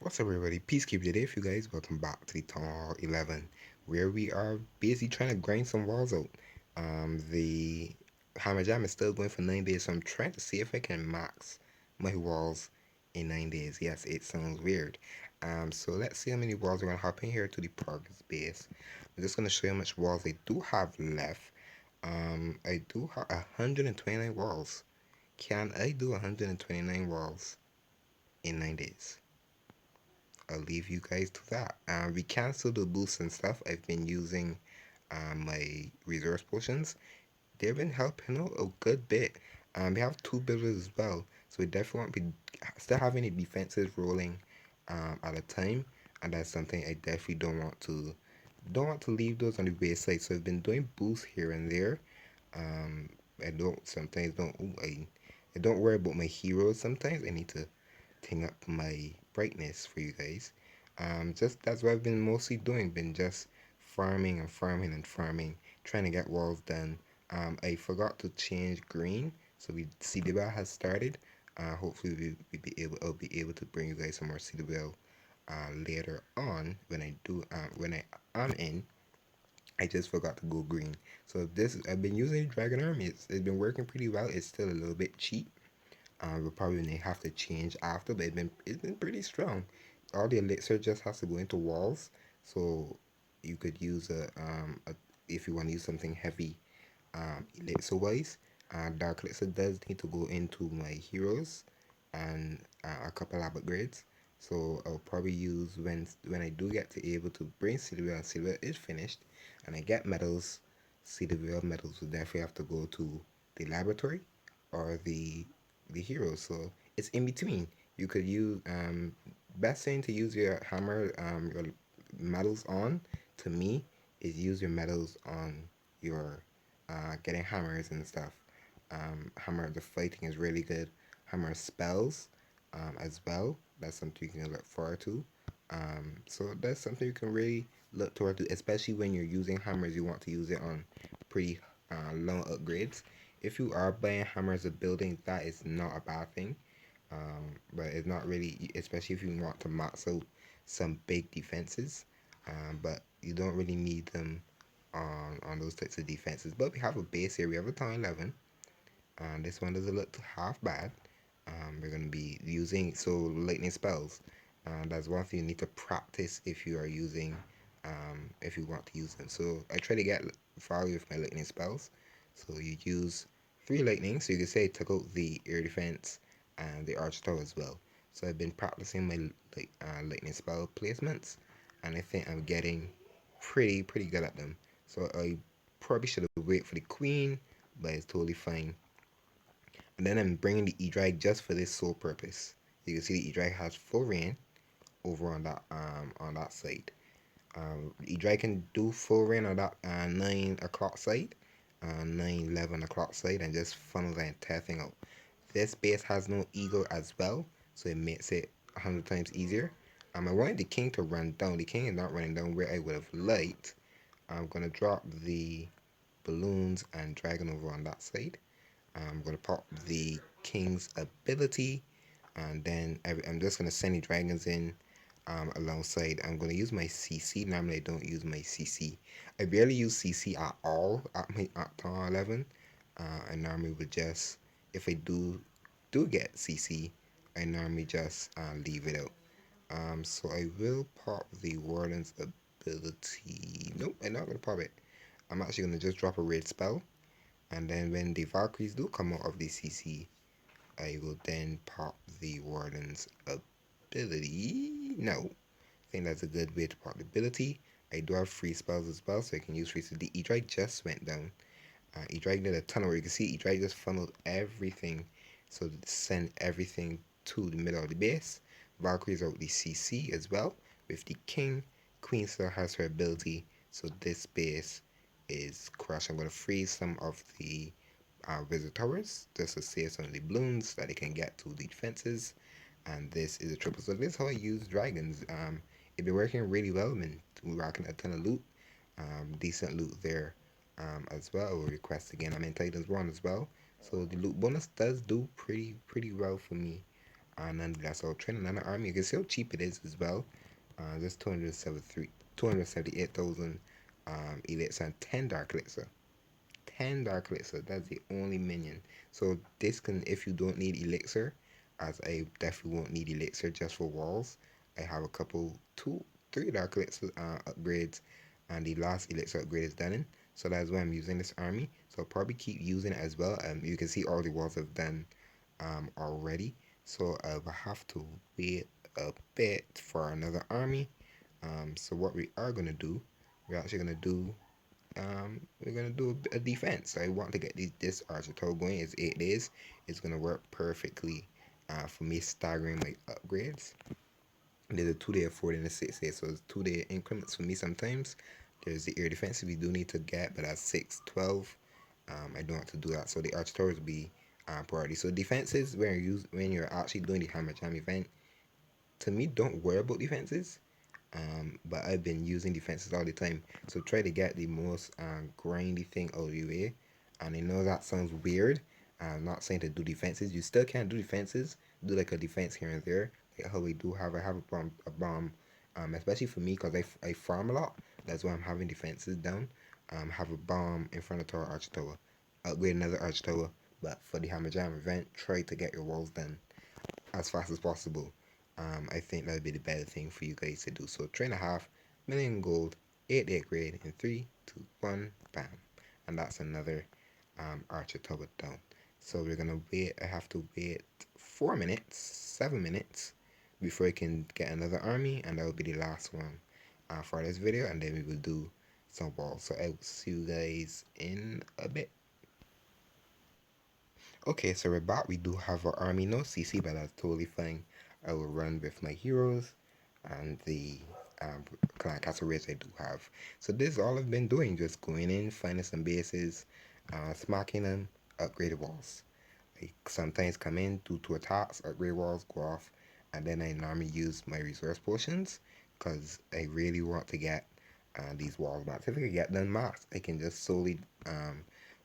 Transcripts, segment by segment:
What's up, everybody? Peacekeeper today, if you guys. Welcome back to the Th11, where we are basically trying to grind some walls out. The Hammer Jam is still going for 9 days, so I'm trying to see if I can max my walls in 9 days. Yes, it sounds weird. So let's see how many walls we're gonna hop in here to the progress base. I'm just gonna show you how much walls I do have left. I do have 129 walls. Can I do 129 walls in 9 days? I'll leave you guys to that. We canceled the boosts and stuff. I've been using my resource potions. They've been helping out a good bit. We have two builders as well, so we definitely want to be still having the defenses rolling at a time, and that's something I definitely don't want to leave those on the wayside. So I've been doing boosts here and there. Um, I don't sometimes don't ooh, I don't worry about my heroes. Sometimes I need to ting up my brightness for you guys. Just that's what I've been mostly doing. Been just farming and farming and farming, trying to get walls done. I forgot to change green, so we CDBL has started. Hopefully I'll be able to bring you guys some more CDBL later on when I am in. I just forgot to go green. So this I've been using Dragon Army. It's been working pretty well. It's still a little bit cheap. We'll probably may have to change after, but it's been pretty strong. All the elixir just has to go into walls, so you could use a if you want to use something heavy elixir wise. Dark elixir does need to go into my heroes and a couple of upgrades. So I'll probably use when I do get to able to bring silver and silver is finished, and I get medals. Silver medals will definitely have to go to the laboratory or the heroes. So it's in between. You could use best thing to use your hammer your medals on to me is use your medals on your getting hammers and stuff. Hammer the fighting is really good. Hammer spells as well. That's something you can look forward to. So that's something you can really look toward to, especially when you're using hammers. You want to use it on pretty long upgrades. If you are buying hammers of building, that is not a bad thing. But it's not really, especially if you want to max out some big defenses. But you don't really need them on those types of defenses. But we have a base here. We have a Th11. This one doesn't look half bad. We're going to be using lightning spells. That's one thing you need to practice if you are using, if you want to use them. So I try to get value with my lightning spells. So you use 3 lightning. So you can say took out the air defense and the arch tower as well. So I've been practicing my lightning spell placements, and I think I'm getting pretty good at them. So I probably should have waited for the queen, but it's totally fine. And then I'm bringing the E-Drag just for this sole purpose. You can see the E-Drag has full rain over on that side. E-Drag can do full rain on that 9 o'clock side, 9:11 o'clock side, and just funnel the entire thing out. This base has no eagle as well, so it makes it 100 times easier. I wanted the king to run down. The king is not running down where I would have liked. I'm gonna drop the balloons and dragon over on that side. I'm going to pop the king's ability, and then I'm just going to send the dragons in alongside. I'm going to use my CC. Normally I don't use my CC. I barely use CC at all at Th11. I normally would just, if I do get CC, I normally just leave it out. So I will pop the warden's ability. Nope, I'm not going to pop it. I'm actually going to just drop a red spell, and then when the Valkyries do come out of the CC, I will then pop the Warden's ability. No, I think that's a good way to pop the ability. I do have free spells as well, so I can use free. So the E-Drag just went down. E-Drag did a ton of work. You can see E-Drag just funneled everything, so to send everything to the middle of the base. Valkyries out the CC as well. With the King, Queen still has her ability, so this base is crushed. I'm going to freeze some of the wizard towers just to save some of the balloons that they can get to the defenses. And this is a triple. So this is how I use dragons. It's been working really well. I've been rocking a ton of loot, decent loot there as well. I will request again. I'm in Titans 1 as well. So the loot bonus does do pretty well for me. And nonetheless, I'll train another army. You can see how cheap it is as well. Just 278,000 elites and 10 dark elixir. 10 dark elixir, that's the only minion. So this can, if you don't need elixir, as I definitely won't need elixir just for walls, I have a couple, two, three dark elixir upgrades, and the last elixir upgrade is done in. So that's why I'm using this army. So I'll probably keep using it as well. You can see all the walls I've done already. So I will have to wait a bit for another army. So what we are gonna do, we're actually gonna do we're gonna do a defense. I want to get this archer toe going. It's 8 days. It's gonna work perfectly for me staggering my upgrades. There's a 2 day, a 4 day, and a 6 day. So it's 2 day increments for me sometimes. There's the air defensive we do need to get, but at 6, 12, I don't have to do that. So the archer towers will be priority. So defenses when you're actually doing the hammer jam event, to me, don't worry about defenses. But I've been using defenses all the time. So try to get the most grindy thing out of your way. And I know that sounds weird. I'm not saying to do defenses. You still can't do defenses. Do like a defense here and there. Like how we do have. I have a bomb, especially for me because I farm a lot. That's why I'm having defenses down. Have a bomb in front of tower arch tower. Upgrade another arch tower. But for the hammer jam event, try to get your walls done as fast as possible. I think that would be the better thing for you guys to do. So 3.5 million gold, 8 day grade in 3, 2, 1, bam. And that's another archer tower down. So we're gonna wait. I have to wait 4 minutes, 7 minutes before I can get another army, and that will be the last one for this video, and then we will do some walls. So I will see you guys in a bit. Okay, so we're back. We do have our army, no CC, but that's totally fine. I will run with my heroes and the clan castle raids I do have. So this is all I've been doing, just going in, finding some bases, smacking them, upgraded walls. I sometimes come in, do 2 attacks, upgrade walls, go off, and then I normally use my resource potions because I really want to get these walls max. If I can get them max, I can just solely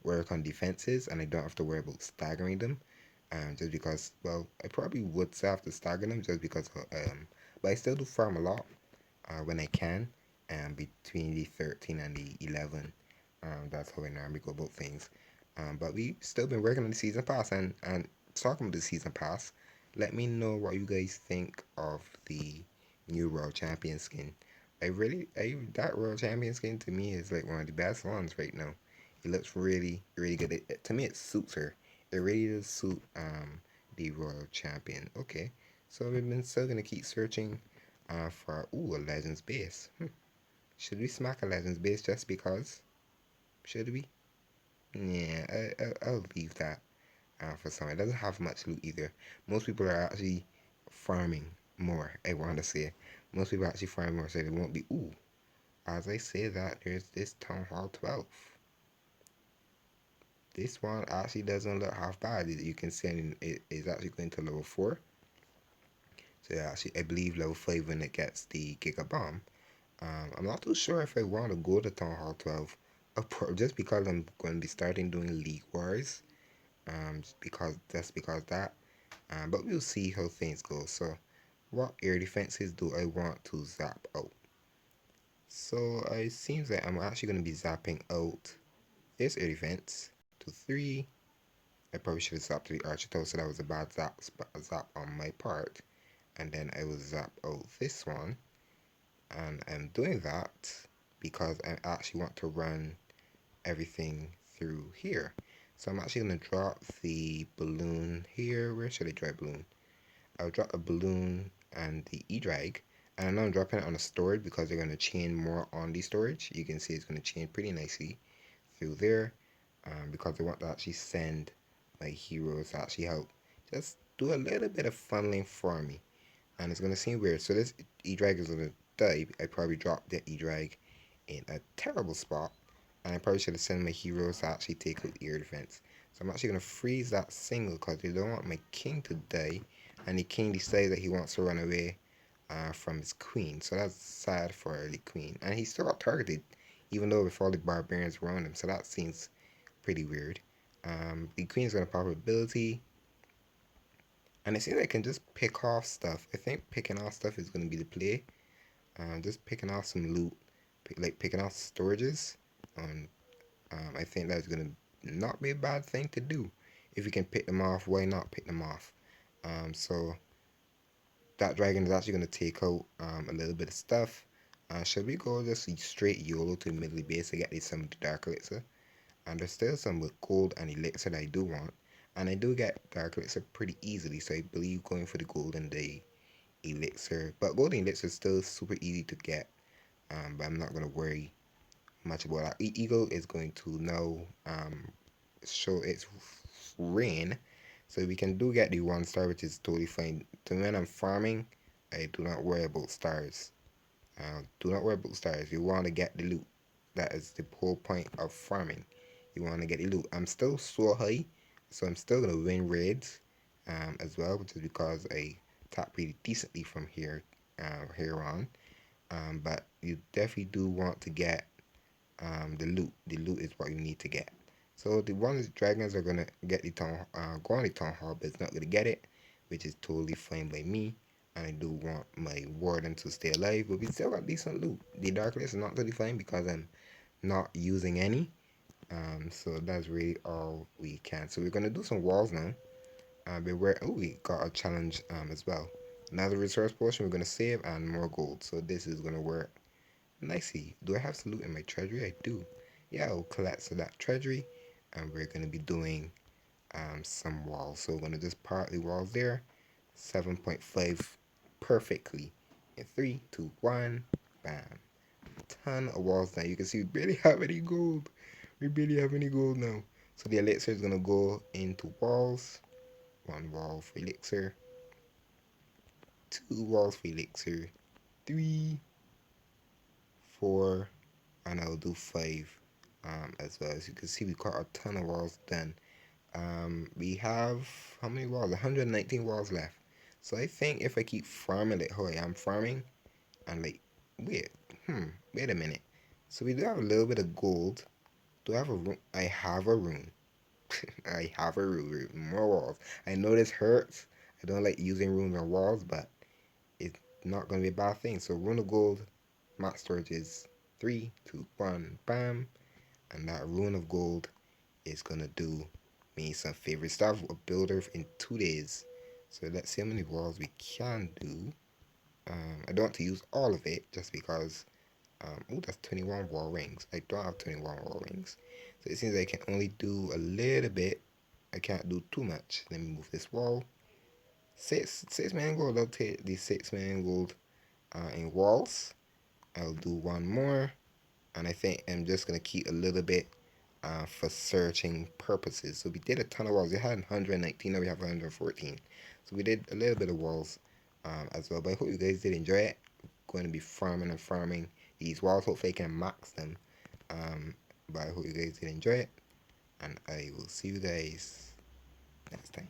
work on defenses and I don't have to worry about staggering them. Just because, well, I probably would still have to stagger them just because, but I still do farm a lot when I can, between the 13 and the 11. That's how I normally go about things. But we still been working on the season pass, and talking about the season pass, let me know what you guys think of the new World Champion skin. That World Champion skin to me is like one of the best ones right now. It looks really, really good. To me, it suits her. It really does suit the Royal Champion. Okay, so we've been still gonna keep searching for a Legends base. Should we smack a Legends base just because? Should we? Yeah, I'll leave that for some. It doesn't have much loot either. Most people are actually farming more. I want to say most people actually farm more, so they won't be. Ooh, as I say that, there's this Town Hall 12. This one actually doesn't look half bad. You can see it is actually going to level 4. So yeah, actually, I believe level 5 when it gets the Giga Bomb. I'm not too sure if I want to go to Town Hall 12. Just because I'm going to be starting doing League Wars. Just because that. But we'll see how things go. So, what air defenses do I want to zap out? So it seems like I'm actually going to be zapping out this air defense to 3. I probably should have zapped to the archer tower, so that was a bad zap on my part. And then I will zap out this one. And I'm doing that because I actually want to run everything through here. So I'm actually going to drop the balloon here. Where should I drop balloon? I'll drop a balloon and the E-drag. And I know I'm dropping it on a storage because they're going to chain more on the storage. You can see it's going to chain pretty nicely through there, because I want to actually send my heroes to actually help just do a little bit of funneling for me. And it's going to seem weird. So this E-drag is going to die. I probably dropped the E-drag in a terrible spot. And I probably should have sent my heroes to actually take out air defense. So I'm actually going to freeze that single because they don't want my king to die. And the king decides that he wants to run away from his queen. So that's sad for the queen. And he still got targeted, even though with all the barbarians around him. So that seems pretty weird. The queen's going to pop ability. And it seems I can just pick off stuff. I think picking off stuff is going to be the play. Just picking off some loot, like picking off storages. Um, I think that's going to not be a bad thing to do. If you can pick them off, why not pick them off? So that dragon is actually going to take out a little bit of stuff. Should we go just straight YOLO to the middle of the base to get these some dark elixir? And there's still some with gold and elixir that I do want. And I do get dark elixir pretty easily, so I believe going for the gold and the elixir. But gold and elixir is still super easy to get. But I'm not going to worry much about that. Eagle is going to now show its rain. So we can do get the 1 star, which is totally fine. So when I'm farming, I do not worry about stars. Do not worry about stars. You want to get the loot. That is the whole point of farming. You want to get the loot. I'm still so high, so I'm still gonna win raids, as well, which is because I tap pretty decently from here on. But you definitely do want to get the loot. The loot is what you need to get. So the ones dragons are gonna get the go on the town hall, but it's not gonna get it, which is totally fine by me. And I do want my warden to stay alive, but we still got decent loot. The darkness is not totally fine because I'm not using any. So that's really all we can. So we're gonna do some walls now. We got a challenge as well. Another resource portion we're gonna save and more gold. So this is gonna work nicely. Do I have some loot in my treasury? I do. Yeah, I'll collect some of that treasury, and we're gonna be doing some walls. So we're gonna just part the walls there. 7.5 perfectly. In 3, 2, 1, bam. Ton of walls now. You can see we barely have any gold. We barely have any gold now. So the elixir is gonna go into walls. 1 wall for elixir. 2 walls for elixir. 3, 4, and I'll do 5 as well. As you can see, we got a ton of walls done. We have how many walls? 119 walls left. So I think if I keep farming like how I am farming, and like, wait, wait a minute. So we do have a little bit of gold. Do I have a room? I have a room. I have a room. More walls. I know this hurts. I don't like using rooms on walls, but it's not going to be a bad thing. So rune of gold, max storage is 3, 2, 1, bam. And that rune of gold is going to do me some favorite stuff. A builder in 2 days. So let's see how many walls we can do. I don't want to use all of it just because oh, that's 21 wall rings. I don't have 21 wall rings. So it seems I can only do a little bit. I can't do too much. Let me move this wall. 6 million gold. I'll take the 6 million gold in walls. I'll do one more. And I think I'm just going to keep a little bit for searching purposes. So we did a ton of walls. We had 119, now we have 114. So we did a little bit of walls as well. But I hope you guys did enjoy it. Going to be farming and farming these walls. Hopefully I can max them. But I hope you guys did enjoy it. And I will see you guys next time.